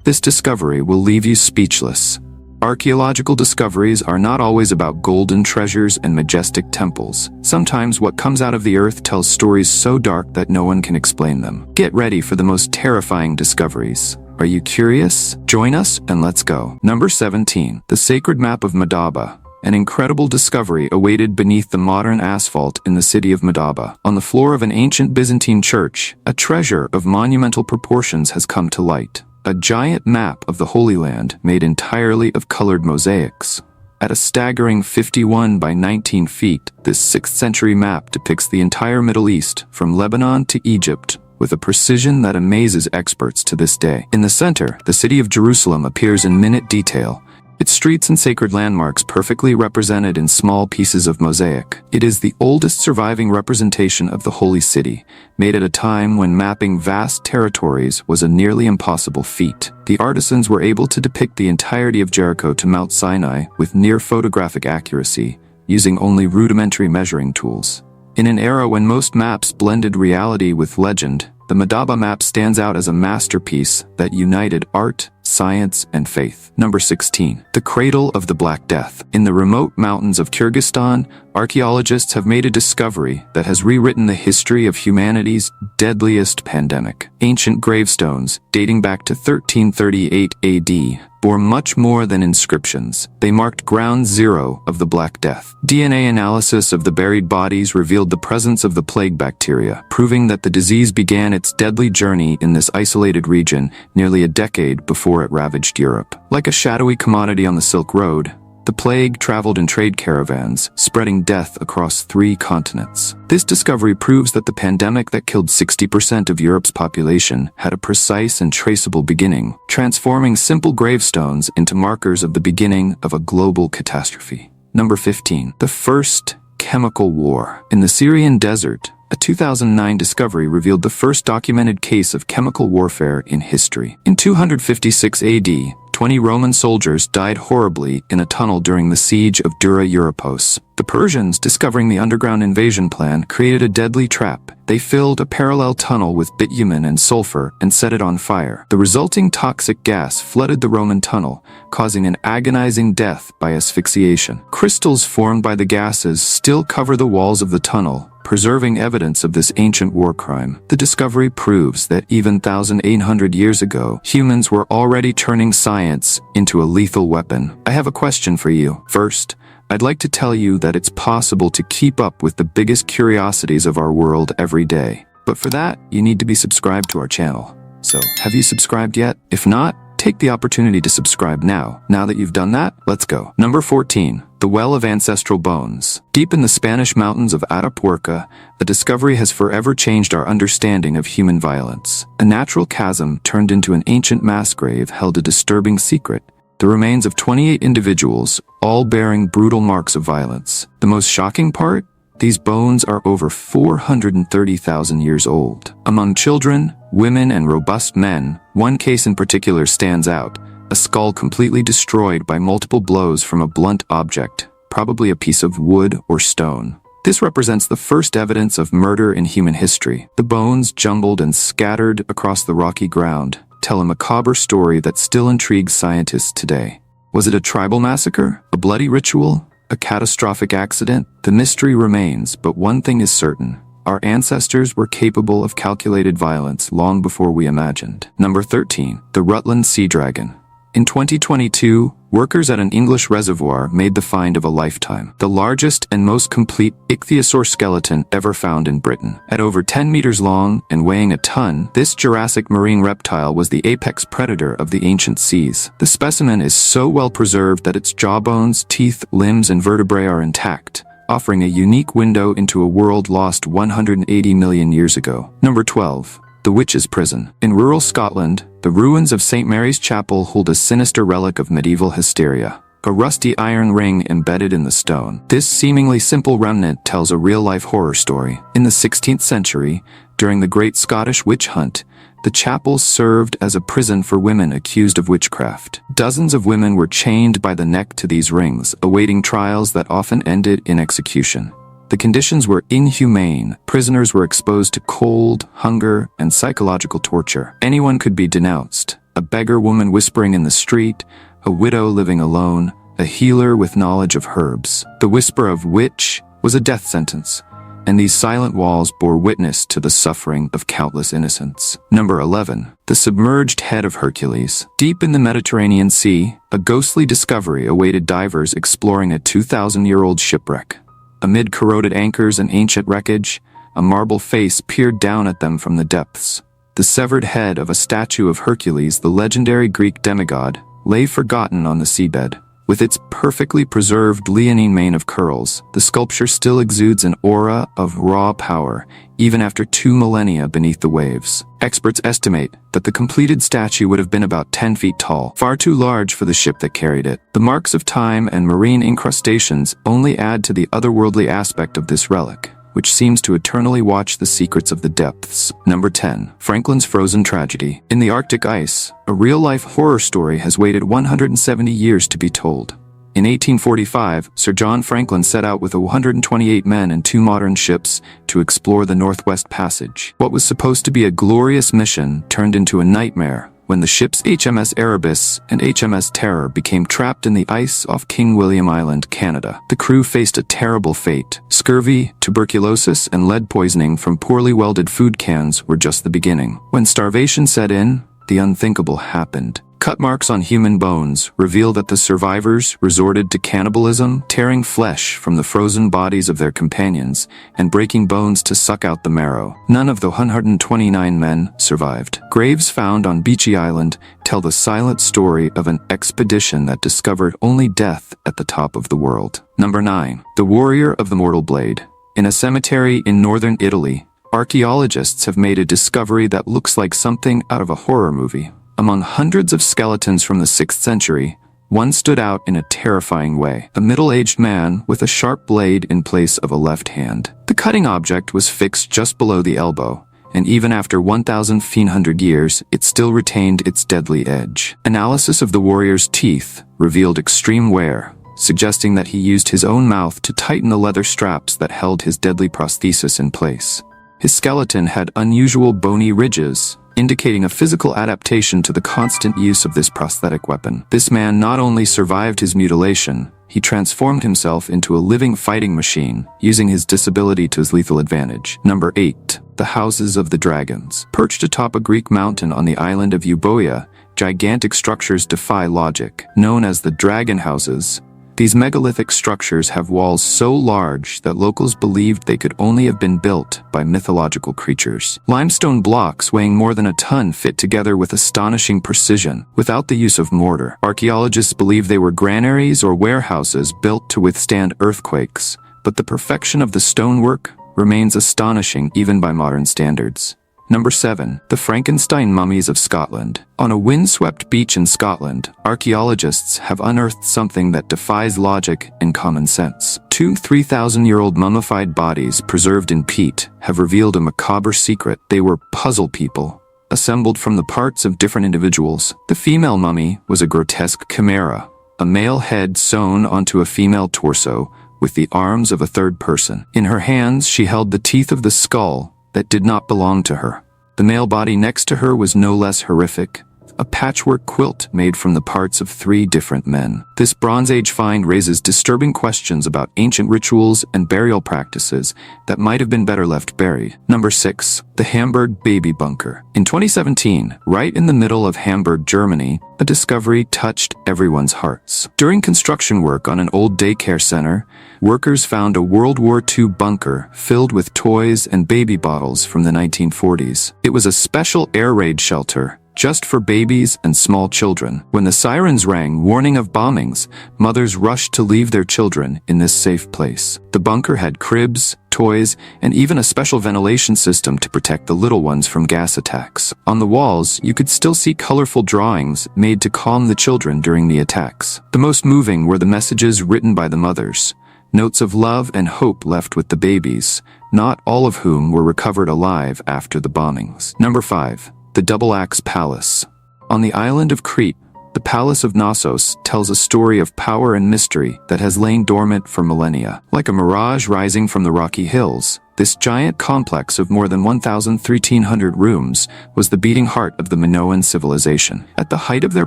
This discovery will leave you speechless. Archaeological discoveries are not always about golden treasures and majestic temples. Sometimes what comes out of the earth tells stories so dark that no one can explain them. Get ready for the most terrifying discoveries. Are you curious? Join us and let's go. Number 17. The Sacred Map of Madaba. An incredible discovery awaited beneath the modern asphalt in the city of Madaba. On the floor of an ancient Byzantine church, a treasure of monumental proportions has come to light. A giant map of the Holy Land made entirely of colored mosaics. At a staggering 51 by 19 feet, this 6th century map depicts the entire Middle East, from Lebanon to Egypt, with a precision that amazes experts to this day. In the center, the city of Jerusalem appears in minute detail, its streets and sacred landmarks perfectly represented in small pieces of mosaic. It is the oldest surviving representation of the Holy City, made at a time when mapping vast territories was a nearly impossible feat. The artisans were able to depict the entirety of Jericho to Mount Sinai with near photographic accuracy, using only rudimentary measuring tools. In an era when most maps blended reality with legend, the Madaba map stands out as a masterpiece that united art, science, and faith. Number 16. The Cradle of the Black Death. In the remote mountains of Kyrgyzstan, archaeologists have made a discovery that has rewritten the history of humanity's deadliest pandemic. Ancient gravestones, dating back to 1338 AD, bore much more than inscriptions. They marked ground zero of the Black Death. DNA analysis of the buried bodies revealed the presence of the plague bacteria, proving that the disease began its deadly journey in this isolated region nearly a decade before it ravaged Europe. Like a shadowy commodity on the Silk Road, the plague traveled in trade caravans, spreading death across 3 continents. This discovery proves that the pandemic that killed 60% of Europe's population had a precise and traceable beginning, transforming simple gravestones into markers of the beginning of a global catastrophe. Number 15. The First Chemical War. In the Syrian desert, a 2009 discovery revealed the first documented case of chemical warfare in history. In 256 AD, 20 Roman soldiers died horribly in a tunnel during the siege of Dura Europos. The Persians, discovering the underground invasion plan, created a deadly trap. They filled a parallel tunnel with bitumen and sulfur and set it on fire. The resulting toxic gas flooded the Roman tunnel, causing an agonizing death by asphyxiation. Crystals formed by the gases still cover the walls of the tunnel, preserving evidence of this ancient war crime. The discovery proves that even 1,800 years ago, humans were already turning science into a lethal weapon. I have a question for you. First, I'd like to tell you that it's possible to keep up with the biggest curiosities of our world every day. But for that, you need to be subscribed to our channel. So, have you subscribed yet? If not, take the opportunity to subscribe now. Now that you've done that, let's go. Number 14. The Well of Ancestral Bones. Deep in the Spanish mountains of Atapuerca, a discovery has forever changed our understanding of human violence. A natural chasm turned into an ancient mass grave held a disturbing secret. The remains of 28 individuals, all bearing brutal marks of violence. The most shocking part? These bones are over 430,000 years old. Among children, women, and robust men, one case in particular stands out. A skull completely destroyed by multiple blows from a blunt object, probably a piece of wood or stone. This represents the first evidence of murder in human history. The bones, jumbled and scattered across the rocky ground, tell a macabre story that still intrigues scientists today. Was it a tribal massacre? A bloody ritual? A catastrophic accident? The mystery remains, but one thing is certain. Our ancestors were capable of calculated violence long before we imagined. Number 13. The Rutland Sea Dragon. In 2022, workers at an English reservoir made the find of a lifetime. The largest and most complete ichthyosaur skeleton ever found in Britain. At over 10 meters long and weighing a ton, this Jurassic marine reptile was the apex predator of the ancient seas. The specimen is so well preserved that its jawbones, teeth, limbs, and vertebrae are intact, offering a unique window into a world lost 180 million years ago. Number 12. The Witch's Prison. In rural Scotland, the ruins of St. Mary's Chapel hold a sinister relic of medieval hysteria, a rusty iron ring embedded in the stone. This seemingly simple remnant tells a real-life horror story. In the 16th century, during the Great Scottish Witch Hunt, the chapel served as a prison for women accused of witchcraft. Dozens of women were chained by the neck to these rings, awaiting trials that often ended in execution. The conditions were inhumane. Prisoners were exposed to cold, hunger, and psychological torture. Anyone could be denounced, a beggar woman whispering in the street, a widow living alone, a healer with knowledge of herbs. The whisper of witch was a death sentence, and these silent walls bore witness to the suffering of countless innocents. Number 11. The submerged head of Hercules. Deep in the Mediterranean Sea, a ghostly discovery awaited divers exploring a 2,000-year-old shipwreck. Amid corroded anchors and ancient wreckage, a marble face peered down at them from the depths. The severed head of a statue of Hercules, the legendary Greek demigod, lay forgotten on the seabed. With its perfectly preserved leonine mane of curls, the sculpture still exudes an aura of raw power, even after 2 millennia beneath the waves. Experts estimate that the completed statue would have been about 10 feet tall, far too large for the ship that carried it. The marks of time and marine incrustations only add to the otherworldly aspect of this relic, which seems to eternally watch the secrets of the depths. Number 10. Franklin's frozen tragedy. In the Arctic ice, a real-life horror story has waited 170 years to be told. In 1845, Sir John Franklin set out with 128 men and 2 modern ships to explore the Northwest Passage. What was supposed to be a glorious mission turned into a nightmare when the ships HMS Erebus and HMS Terror became trapped in the ice off King William Island, Canada. The crew faced a terrible fate. Scurvy, tuberculosis, and lead poisoning from poorly welded food cans were just the beginning. When starvation set in, the unthinkable happened. Cut marks on human bones reveal that the survivors resorted to cannibalism, tearing flesh from the frozen bodies of their companions and breaking bones to suck out the marrow. None of the 129 men survived. Graves found on Beechy Island tell the silent story of an expedition that discovered only death at the top of the world. Number 9. The Warrior of the Mortal Blade. In a cemetery in northern Italy, archaeologists have made a discovery that looks like something out of a horror movie. Among hundreds of skeletons from the 6th century, one stood out in a terrifying way. A middle-aged man with a sharp blade in place of a left hand. The cutting object was fixed just below the elbow, and even after 1,500 years, it still retained its deadly edge. Analysis of the warrior's teeth revealed extreme wear, suggesting that he used his own mouth to tighten the leather straps that held his deadly prosthesis in place. His skeleton had unusual bony ridges, indicating a physical adaptation to the constant use of this prosthetic weapon. This man not only survived his mutilation, he transformed himself into a living fighting machine, using his disability to his lethal advantage. Number 8. The Houses of the Dragons. Perched atop a Greek mountain on the island of Euboea, gigantic structures defy logic. Known as the Dragon Houses, these megalithic structures have walls so large that locals believed they could only have been built by mythological creatures. Limestone blocks weighing more than a ton fit together with astonishing precision, without the use of mortar. Archaeologists believe they were granaries or warehouses built to withstand earthquakes, but the perfection of the stonework remains astonishing even by modern standards. Number 7. The Frankenstein Mummies of Scotland. On a windswept beach in Scotland, archaeologists have unearthed something that defies logic and common sense. 2 3,000-year-old mummified bodies preserved in peat have revealed a macabre secret. They were puzzle people, assembled from the parts of different individuals. The female mummy was a grotesque chimera, a male head sewn onto a female torso with the arms of a third person. In her hands, she held the teeth of the skull that did not belong to her. The male body next to her was no less horrific, a patchwork quilt made from the parts of 3 different men. This Bronze Age find raises disturbing questions about ancient rituals and burial practices that might have been better left buried. Number 6. The Hamburg Baby Bunker. In 2017, right in the middle of Hamburg, Germany, a discovery touched everyone's hearts. During construction work on an old daycare center, workers found a World War II bunker filled with toys and baby bottles from the 1940s. It was a special air raid shelter, just for babies and small children. When the sirens rang, warning of bombings, mothers rushed to leave their children in this safe place. The bunker had cribs, toys, and even a special ventilation system to protect the little ones from gas attacks. On the walls, you could still see colorful drawings made to calm the children during the attacks. The most moving were the messages written by the mothers, notes of love and hope left with the babies, not all of whom were recovered alive after the bombings. Number 5. The Double Axe Palace. On the island of Crete, the Palace of Knossos tells a story of power and mystery that has lain dormant for millennia. Like a mirage rising from the rocky hills, this giant complex of more than 1,300 rooms was the beating heart of the Minoan civilization. At the height of their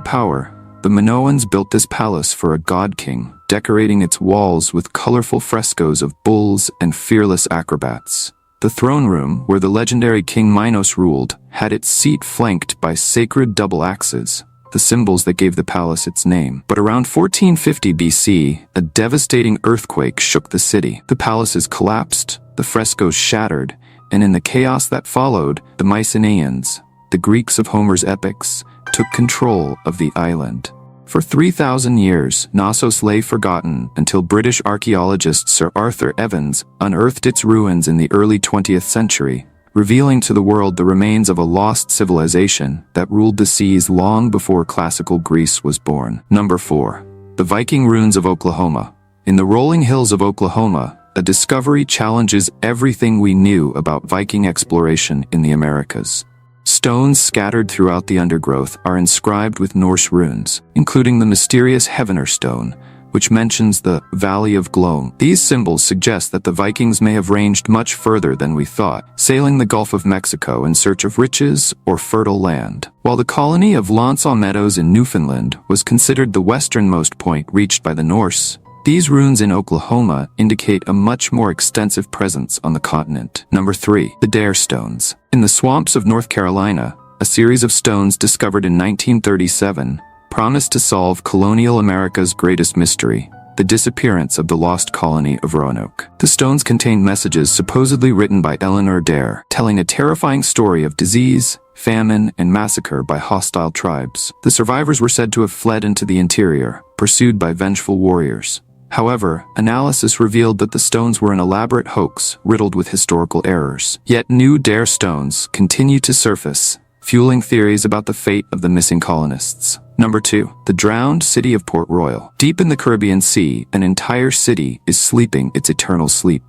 power, the Minoans built this palace for a god-king, decorating its walls with colorful frescoes of bulls and fearless acrobats. The throne room, where the legendary King Minos ruled, had its seat flanked by sacred double axes, the symbols that gave the palace its name. But around 1450 BC, a devastating earthquake shook the city. The palaces collapsed, the frescoes shattered, and in the chaos that followed, the Mycenaeans, the Greeks of Homer's epics, took control of the island. For 3,000 years, Knossos lay forgotten until British archaeologist Sir Arthur Evans unearthed its ruins in the early 20th century, revealing to the world the remains of a lost civilization that ruled the seas long before classical Greece was born. Number 4. The Viking Ruins of Oklahoma. In the rolling hills of Oklahoma, a discovery challenges everything we knew about Viking exploration in the Americas. Stones scattered throughout the undergrowth are inscribed with Norse runes, including the mysterious Heavener stone, which mentions the Valley of Glom. These symbols suggest that the Vikings may have ranged much further than we thought, sailing the Gulf of Mexico in search of riches or fertile land. While the colony of L'Anse aux Meadows in Newfoundland was considered the westernmost point reached by the Norse, these ruins in Oklahoma indicate a much more extensive presence on the continent. Number 3. The Dare Stones. In the swamps of North Carolina, a series of stones discovered in 1937 promised to solve colonial America's greatest mystery, the disappearance of the lost colony of Roanoke. The stones contained messages supposedly written by Eleanor Dare, telling a terrifying story of disease, famine, and massacre by hostile tribes. The survivors were said to have fled into the interior, pursued by vengeful warriors. However, analysis revealed that the stones were an elaborate hoax riddled with historical errors. Yet new Dare stones continue to surface, fueling theories about the fate of the missing colonists. Number 2. The drowned city of Port Royal. Deep in the Caribbean Sea, an entire city is sleeping its eternal sleep.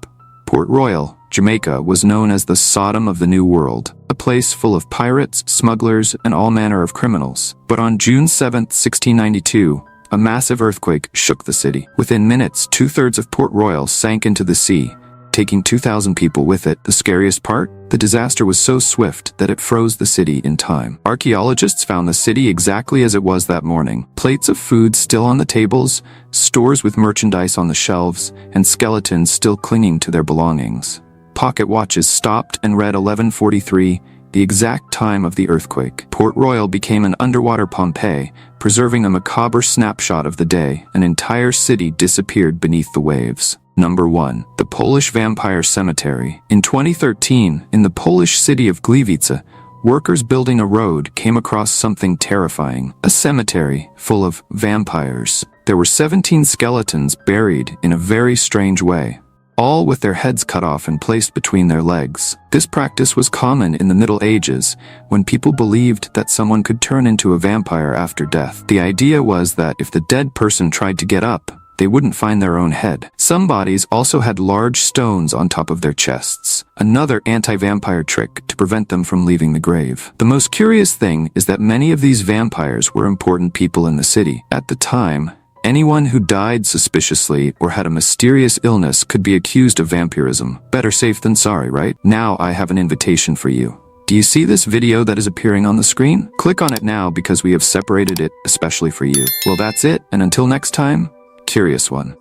Port Royal, Jamaica, was known as the Sodom of the New World, a place full of pirates, smugglers, and all manner of criminals. But on June 7, 1692, a massive earthquake shook the city. Within minutes, 2/3 of Port Royal sank into the sea, taking 2,000 people with it. The scariest part? The disaster was so swift that it froze the city in time. Archaeologists found the city exactly as it was that morning. Plates of food still on the tables, stores with merchandise on the shelves, and skeletons still clinging to their belongings. Pocket watches stopped and read 11:43, the exact time of the earthquake. Port Royal became an underwater Pompeii, preserving a macabre snapshot of the day. An entire city disappeared beneath the waves. Number 1. The Polish Vampire Cemetery. In 2013, in the Polish city of Gliwice, workers building a road came across something terrifying. A cemetery full of vampires. There were 17 skeletons buried in a very strange way, all with their heads cut off and placed between their legs. This practice was common in the Middle Ages, when people believed that someone could turn into a vampire after death. The idea was that if the dead person tried to get up, they wouldn't find their own head. Some bodies also had large stones on top of their chests, another anti-vampire trick to prevent them from leaving the grave. The most curious thing is that many of these vampires were important people in the city. At the time, anyone who died suspiciously or had a mysterious illness could be accused of vampirism. Better safe than sorry, right? Now I have an invitation for you. Do you see this video that is appearing on the screen? Click on it now because we have separated it especially for you. Well, that's it, and until next time, Curious One.